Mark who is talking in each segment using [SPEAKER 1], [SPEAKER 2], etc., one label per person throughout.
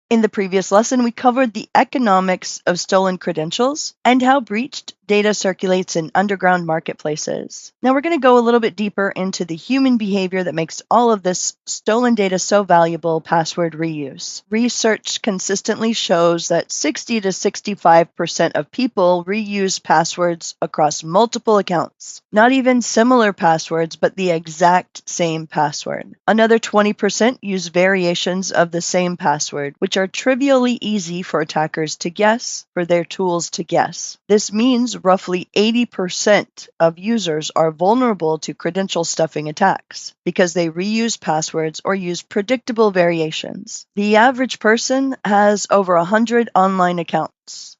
[SPEAKER 1] In the previous lesson, we covered the economics of stolen credentials and how breached data circulates in underground marketplaces. Now we're going to go a little bit deeper into the human behavior that makes all of this stolen data so valuable: password reuse. Research consistently shows that 60 to 65% of people reuse passwords across multiple accounts. Not even similar passwords, but the exact same password. Another 20% use variations of the same password, which are trivially easy for attackers to guess, for their tools to guess. This means roughly 80% of users are vulnerable to credential stuffing attacks because they reuse passwords or use predictable variations. The average person has over 100 online accounts.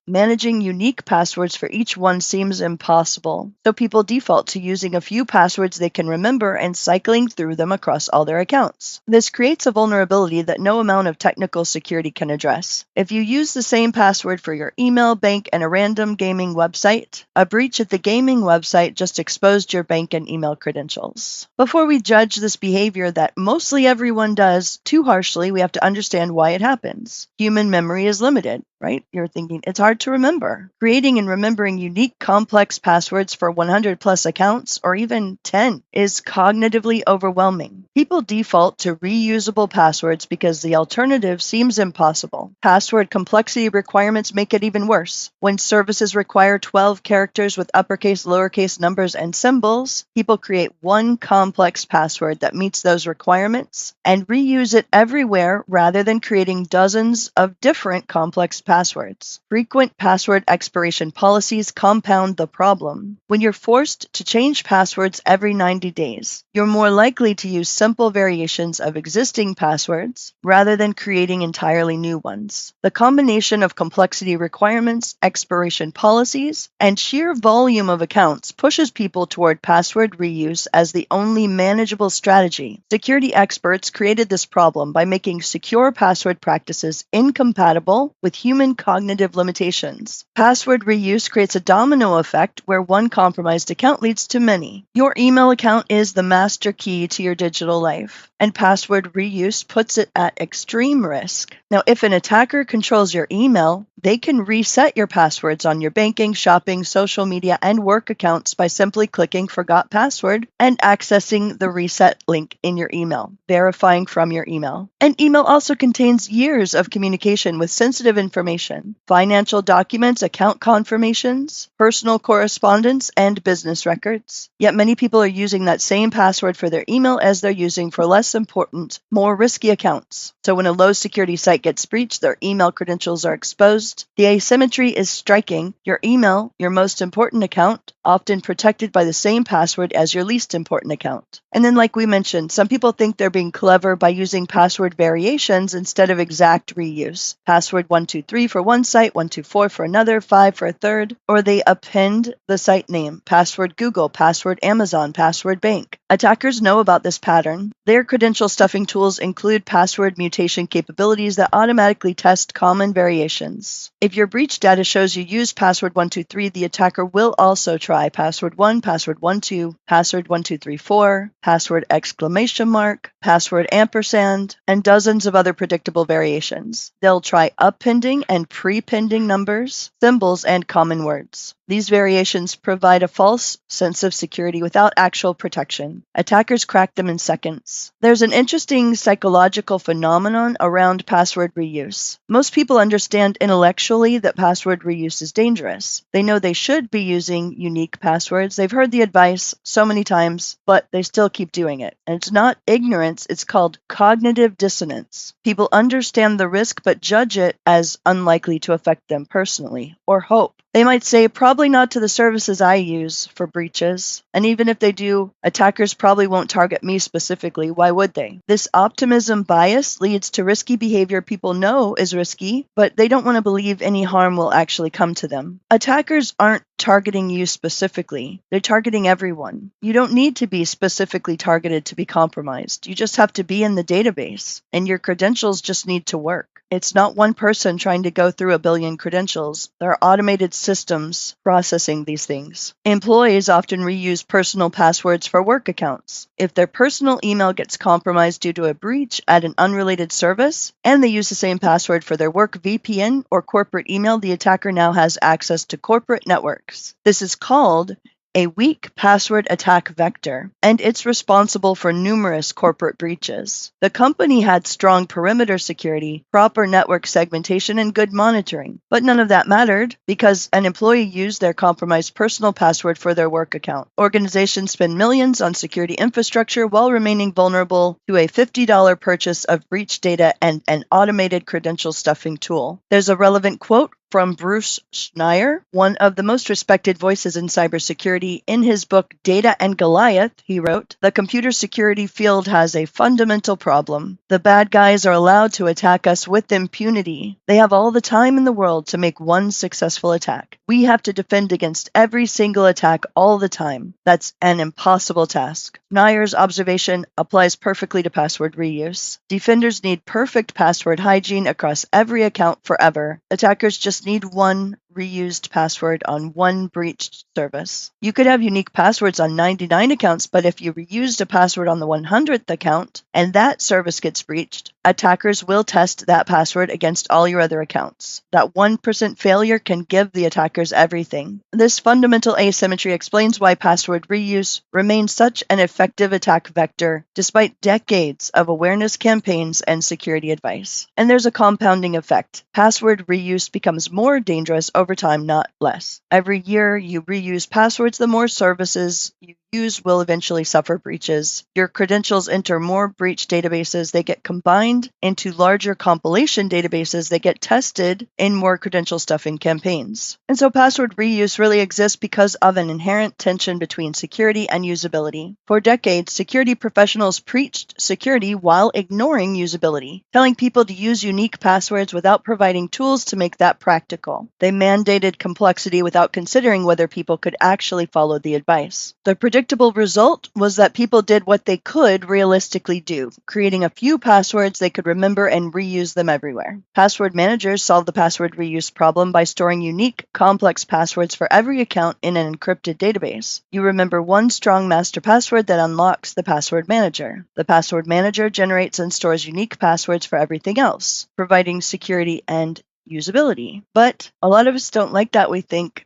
[SPEAKER 1] Managing unique passwords for each one seems impossible, so people default to using a few passwords they can remember and cycling through them across all their accounts. This creates a vulnerability that no amount of technical security can address. If you use the same password for your email, bank, and a random gaming website, a breach at the gaming website just exposed your bank and email credentials. Before we judge this behavior that mostly everyone does too harshly, we have to understand why it happens. Human memory is limited, right? You're thinking it's hard to remember. Creating and remembering unique, complex passwords for 100 plus accounts, or even 10, is cognitively overwhelming. People default to reusable passwords because the alternative seems impossible. Password complexity requirements make it even worse. When services require 12 characters with uppercase, lowercase numbers, and symbols, people create one complex password that meets those requirements and reuse it everywhere rather than creating dozens of different complex passwords. Frequent password expiration policies compound the problem. When you're forced to change passwords every 90 days, you're more likely to use simple variations of existing passwords rather than creating entirely new ones. The combination of complexity requirements, expiration policies, and sheer volume of accounts pushes people toward password reuse as the only manageable strategy. Security experts created this problem by making secure password practices incompatible with human cognitive limitations. Password reuse creates a domino effect where one compromised account leads to many. Your email account is the master key to your digital life, and password reuse puts it at extreme risk. Now, if an attacker controls your email, they can reset your passwords on your banking, shopping, social media, and work accounts by simply clicking Forgot Password and accessing the reset link in your email, verifying from your email. An email also contains years of communication with sensitive information, financial documents, account confirmations, personal correspondence, and business records. Yet many people are using that same password for their email as they're using for less important, more risky accounts. So when a low security site gets breached, their email credentials are exposed. The asymmetry is striking. Your email, your most important account, often protected by the same password as your least important account. And then, like we mentioned, some people think they're being clever by using password variations instead of exact reuse. Password 123 for one site, 124 for another, 5 for a third, or they append the site name, password Google, password Amazon, password bank. Attackers know about this pattern. Their credential stuffing tools include password mutation capabilities that automatically test common variations. If your breach data shows you used password 123, the attacker will also try password 1, password 12, password 1234, password exclamation mark, password ampersand, and dozens of other predictable variations. They'll try appending and prepending numbers, symbols, and common words. These variations provide a false sense of security without actual protection. Attackers crack them in seconds. There's an interesting psychological phenomenon around password reuse. Most people understand intellectually that password reuse is dangerous. They know they should be using unique passwords. They've heard the advice so many times, but they still keep doing it. And it's not ignorance, it's called cognitive dissonance. People understand the risk but judge it as unlikely to affect them personally, or hope. They might say, probably not to the services I use for breaches. And even if they do, attackers probably won't target me specifically. Why would they? This optimism bias leads to risky behavior people know is risky, but they don't want to believe any harm will actually come to them. Attackers aren't targeting you specifically. They're targeting everyone. You don't need to be specifically targeted to be compromised. You just have to be in the database, and your credentials just need to work. It's not one person trying to go through a billion credentials. There are automated systems processing these things. Employees often reuse personal passwords for work accounts. If their personal email gets compromised due to a breach at an unrelated service, and they use the same password for their work VPN or corporate email, the attacker now has access to corporate networks. This is called a weak password attack vector, and it's responsible for numerous corporate breaches. The company had strong perimeter security, proper network segmentation, and good monitoring. But none of that mattered because an employee used their compromised personal password for their work account. Organizations spend millions on security infrastructure while remaining vulnerable to a $50 purchase of breach data and an automated credential stuffing tool. There's a relevant quote from Bruce Schneier, one of the most respected voices in cybersecurity. In his book Data and Goliath, he wrote, "The computer security field has a fundamental problem. The bad guys are allowed to attack us with impunity. They have all the time in the world to make one successful attack. We have to defend against every single attack all the time. That's an impossible task." Schneier's observation applies perfectly to password reuse. Defenders need perfect password hygiene across every account forever. Attackers just need one reused password on one breached service. You could have unique passwords on 99 accounts, but if you reused a password on the 100th account and that service gets breached, attackers will test that password against all your other accounts. That 1% failure can give the attackers everything. This fundamental asymmetry explains why password reuse remains such an effective attack vector despite decades of awareness campaigns and security advice. And there's a compounding effect. Password reuse becomes more dangerous over time, not less. Every year you reuse passwords, the more services you use will eventually suffer breaches. Your credentials enter more breach databases. They get combined into larger compilation databases that get tested in more credential stuffing campaigns. And so password reuse really exists because of an inherent tension between security and usability. For decades, security professionals preached security while ignoring usability, telling people to use unique passwords without providing tools to make that practical. They mandated complexity without considering whether people could actually follow the advice. The predictable result was that people did what they could realistically do, creating a few passwords they could remember and reuse them everywhere. Password managers solved the password reuse problem by storing unique, complex passwords for every account in an encrypted database. You remember one strong master password that unlocks the password manager. The password manager generates and stores unique passwords for everything else, providing security and usability. But a lot of us don't like that. We think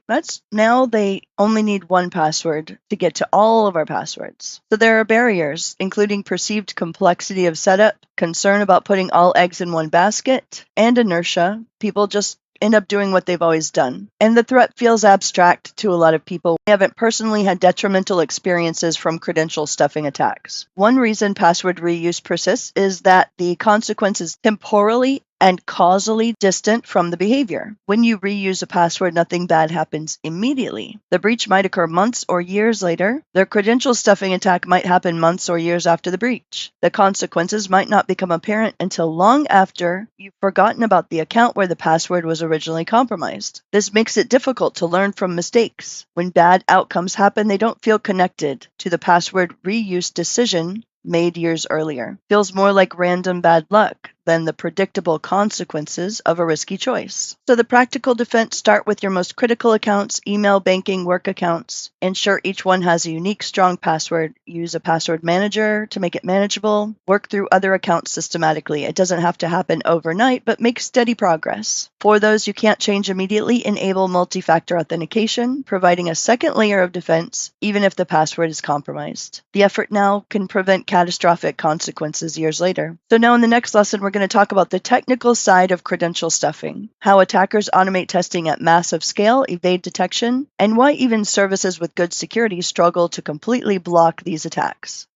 [SPEAKER 1] now they only need one password to get to all of our passwords. So there are barriers, including perceived complexity of setup, concern about putting all eggs in one basket, and inertia. People just end up doing what they've always done. And the threat feels abstract to a lot of people. We haven't personally had detrimental experiences from credential stuffing attacks. One reason password reuse persists is that the consequence is temporally and causally distant from the behavior. When you reuse a password, nothing bad happens immediately. The breach might occur months or years later. The credential stuffing attack might happen months or years after the breach. The consequences might not become apparent until long after you've forgotten about the account where the password was originally compromised. This makes it difficult to learn from mistakes. When bad outcomes happen, they don't feel connected to the password reuse decision made years earlier. Feels more like random bad luck than the predictable consequences of a risky choice. So the practical defense: start with your most critical accounts, email, banking, work accounts. Ensure each one has a unique, strong password. Use a password manager to make it manageable. Work through other accounts systematically. It doesn't have to happen overnight, but make steady progress. For those you can't change immediately, enable multi-factor authentication, providing a second layer of defense, even if the password is compromised. The effort now can prevent catastrophic consequences years later. So now in the next lesson, we're going to talk about the technical side of credential stuffing, how attackers automate testing at massive scale, evade detection, and why even services with good security struggle to completely block these attacks.